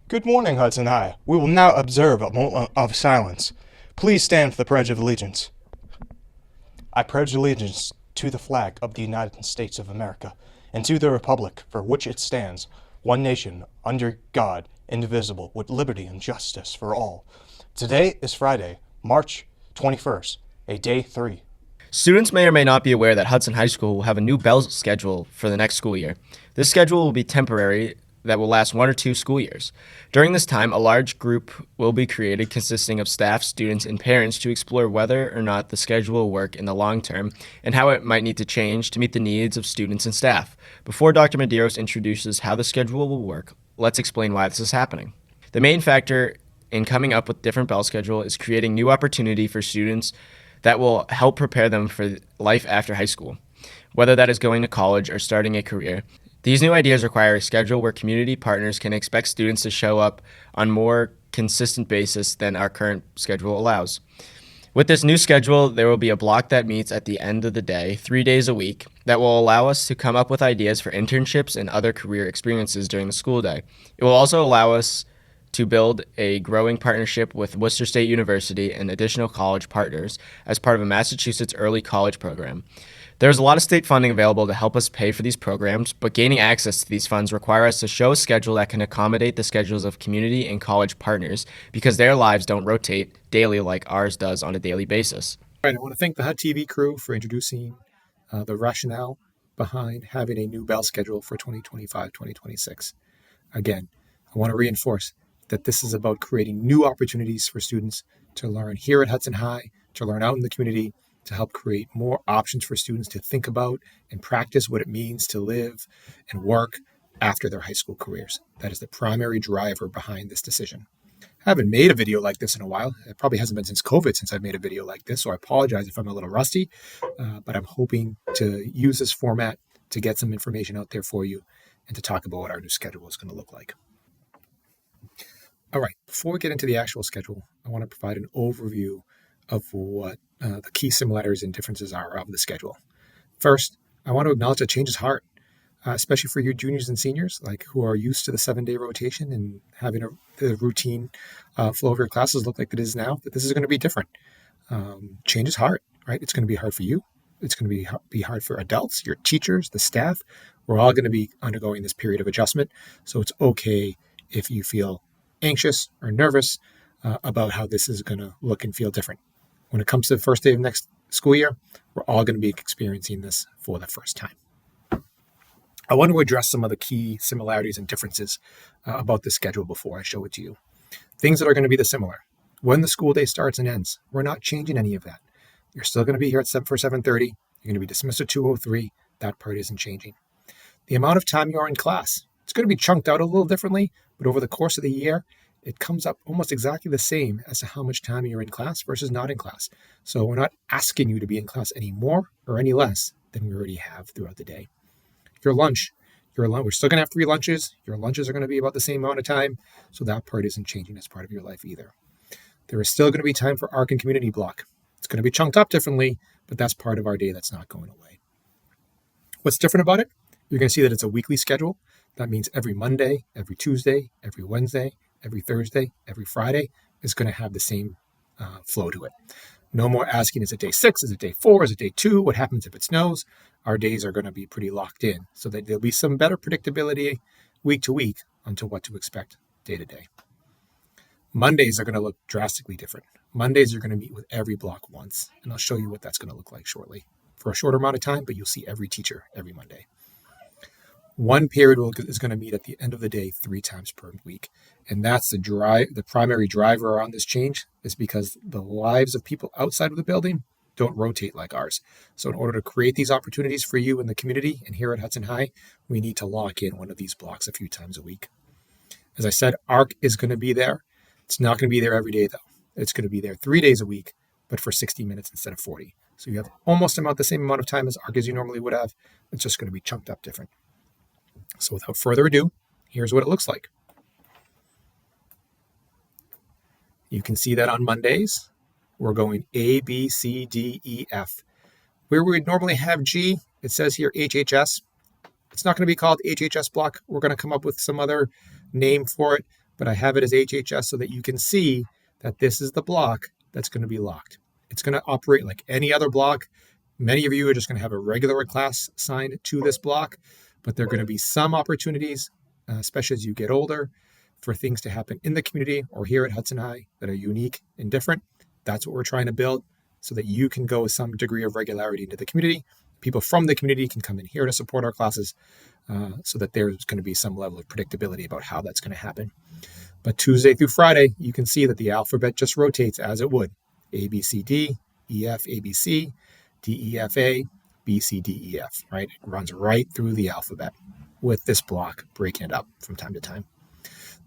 Good morning, Hudson High. We will now observe a moment of silence. Please stand for the Pledge of Allegiance. I pledge allegiance to the flag of the United States of America and to the republic for which it stands, one nation, under God, indivisible, with liberty and justice for all. Today is Friday, March 21st, a day 3. Students may or may not be aware that Hudson High School will have a new bell schedule for the next school year. This schedule will be temporary that will last 1 or 2 school years. During this time, a large group will be created consisting of staff, students, and parents to explore whether or not the schedule will work in the long term and how it might need to change to meet the needs of students and staff. Before Dr. Medeiros introduces how the schedule will work, let's explain why this is happening. The main factor in coming up with different bell schedule is creating new opportunity for students that will help prepare them for life after high school, whether that is going to college or starting a career. These new ideas require a schedule where community partners can expect students to show up on more consistent basis than our current schedule allows. With this new schedule, there will be a block that meets at the end of the day, 3 days a week, that will allow us to come up with ideas for internships and other career experiences during the school day. It will also allow us to build a growing partnership with Worcester State University and additional college partners as part of a Massachusetts early college program. There's a lot of state funding available to help us pay for these programs, but gaining access to these funds require us to show a schedule that can accommodate the schedules of community and college partners because their lives don't rotate daily like ours does on a daily basis. All right, I want to thank the HUD-TV crew for introducing the rationale behind having a new bell schedule for 2025-2026. Again, I want to reinforce that this is about creating new opportunities for students to learn here at Hudson High, to learn out in the community, to help create more options for students to think about and practice what it means to live and work after their high school careers. That is the primary driver behind this decision. I haven't made a video like this in a while. It probably hasn't been since COVID since I've made a video like this, so I apologize if I'm a little rusty, but I'm hoping to use this format to get some information out there for you and to talk about what our new schedule is going to look like. All right, before we get into the actual schedule, I want to provide an overview of what the key similarities and differences are of the schedule. First, I want to acknowledge that change is hard, especially for your juniors and seniors, like who are used to the 7-day rotation and having the routine flow of your classes look like it is now, that this is going to be different. Change is hard, right? It's going to be hard for you. It's going to be hard for adults, your teachers, the staff. We're all going to be undergoing this period of adjustment, so it's okay if you feel anxious or nervous about how this is going to look and feel different. When it comes to the first day of next school year, we're all going to be experiencing this for the first time. I want to address some of the key similarities and differences about the schedule before I show it to you. Things that are going to be the similar. When the school day starts and ends, we're not changing any of that. You're still going to be here for 7:30. You're going to be dismissed at 2:03. That part isn't changing. The amount of time you are in class, it's going to be chunked out a little differently, but over the course of the year, it comes up almost exactly the same as to how much time you're in class versus not in class. So we're not asking you to be in class any more or any less than we already have throughout the day. Your lunch, we're still going to have 3 lunches. Your lunches are going to be about the same amount of time, so that part isn't changing as part of your life either. There is still going to be time for ARC and community block. It's going to be chunked up differently, but that's part of our day that's not going away. What's different about it? You're going to see that it's a weekly schedule. That means every Monday, every Tuesday, every Wednesday, every Thursday, every Friday is going to have the same flow to it. No more asking, is it day 6? Is it day 4? Is it day 2? What happens if it snows? Our days are going to be pretty locked in so that there'll be some better predictability week to week onto what to expect day to day. Mondays are going to look drastically different. Mondays you're going to meet with every block once, and I'll show you what that's going to look like shortly. For a shorter amount of time, but you'll see every teacher every Monday. One period is going to meet at the end of the day 3 times per week. And that's the primary driver around this change is because the lives of people outside of the building don't rotate like ours. So in order to create these opportunities for you in the community and here at Hudson High, we need to lock in one of these blocks a few times a week. As I said, ARC is going to be there. It's not going to be there every day though. It's going to be there 3 days a week, but for 60 minutes instead of 40. So you have almost the same amount of time as ARC as you normally would have. It's just going to be chunked up different. So without further ado, here's what it looks like. You can see that on Mondays, we're going A, B, C, D, E, F. Where we would normally have G, it says here HHS. It's not going to be called HHS block. We're going to come up with some other name for it, but I have it as HHS so that you can see that this is the block that's going to be locked. It's going to operate like any other block. Many of you are just going to have a regular class assigned to this block, but there are going to be some opportunities, especially as you get older, for things to happen in the community or here at Hudson High that are unique and different. That's what we're trying to build so that you can go with some degree of regularity into the community. People from the community can come in here to support our classes so that there's going to be some level of predictability about how that's going to happen. But Tuesday through Friday, you can see that the alphabet just rotates as it would. A, B, C, D, E, F, A, B, C, D, E, F, A, B, C, D, E, F, right? It runs right through the alphabet with this block breaking it up from time to time.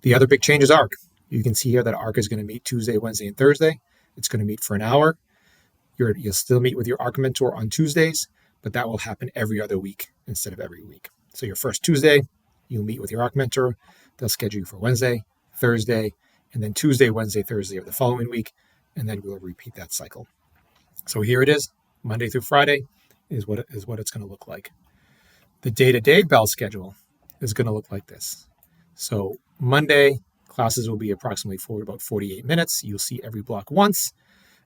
The other big change is ARC. You can see here that ARC is going to meet Tuesday, Wednesday, and Thursday. It's going to meet for an hour. You'll still meet with your ARC mentor on Tuesdays, but that will happen every other week instead of every week. So your first Tuesday, you'll meet with your ARC mentor. They'll schedule you for Wednesday, Thursday, and then Tuesday, Wednesday, Thursday of the following week, and then we'll repeat that cycle. So here it is, Monday through Friday is what it's going to look like. The day-to-day bell schedule is going to look like this. So Monday, classes will be approximately for about 48 minutes. You'll see every block once.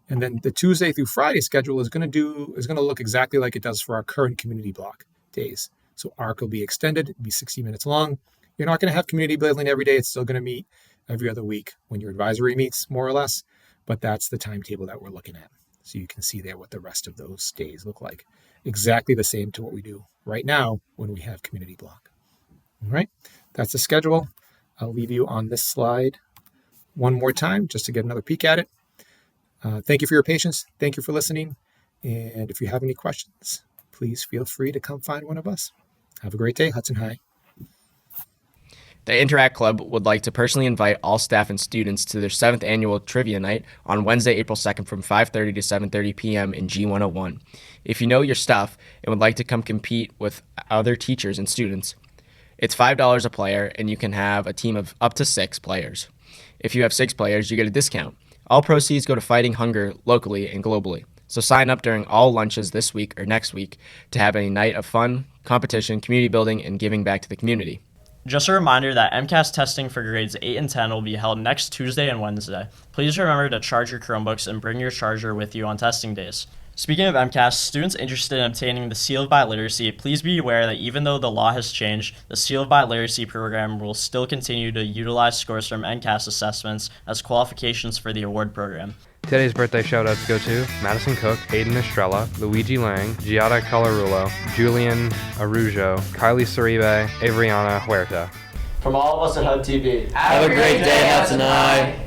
And then the Tuesday through Friday schedule is going to look exactly like it does for our current community block days. So ARC will be extended, it'll be 60 minutes long. You're not going to have community building every day. It's still going to meet every other week when your advisory meets, more or less. But that's the timetable that we're looking at. So you can see there what the rest of those days look like. Exactly the same to what we do right now when we have community block. All right, that's the schedule. I'll leave you on this slide one more time just to get another peek at it. Thank you for your patience. Thank you for listening. And if you have any questions, please feel free to come find one of us. Have a great day, Hudson High. The Interact Club would like to personally invite all staff and students to their 7th annual Trivia Night on Wednesday, April 2nd from 5:30 to 7:30 p.m. in G101. If you know your stuff and would like to come compete with other teachers and students, it's $5 a player and you can have a team of up to 6 players. If you have 6 players, you get a discount. All proceeds go to fighting hunger locally and globally. So sign up during all lunches this week or next week to have a night of fun, competition, community building, and giving back to the community. Just a reminder that MCAS testing for grades 8 and 10 will be held next Tuesday and Wednesday. Please remember to charge your Chromebooks and bring your charger with you on testing days. Speaking of MCAS, students interested in obtaining the Seal of Biliteracy, please be aware that even though the law has changed, the Seal of Biliteracy program will still continue to utilize scores from MCAS assessments as qualifications for the award program. Today's birthday shoutouts go to Madison Cook, Hayden Estrella, Luigi Lang, Giada Colarulo, Julian Arujo, Kylie Saribe, Avriana Huerta. From all of us at HUD-TV, have a great day, Hudson High.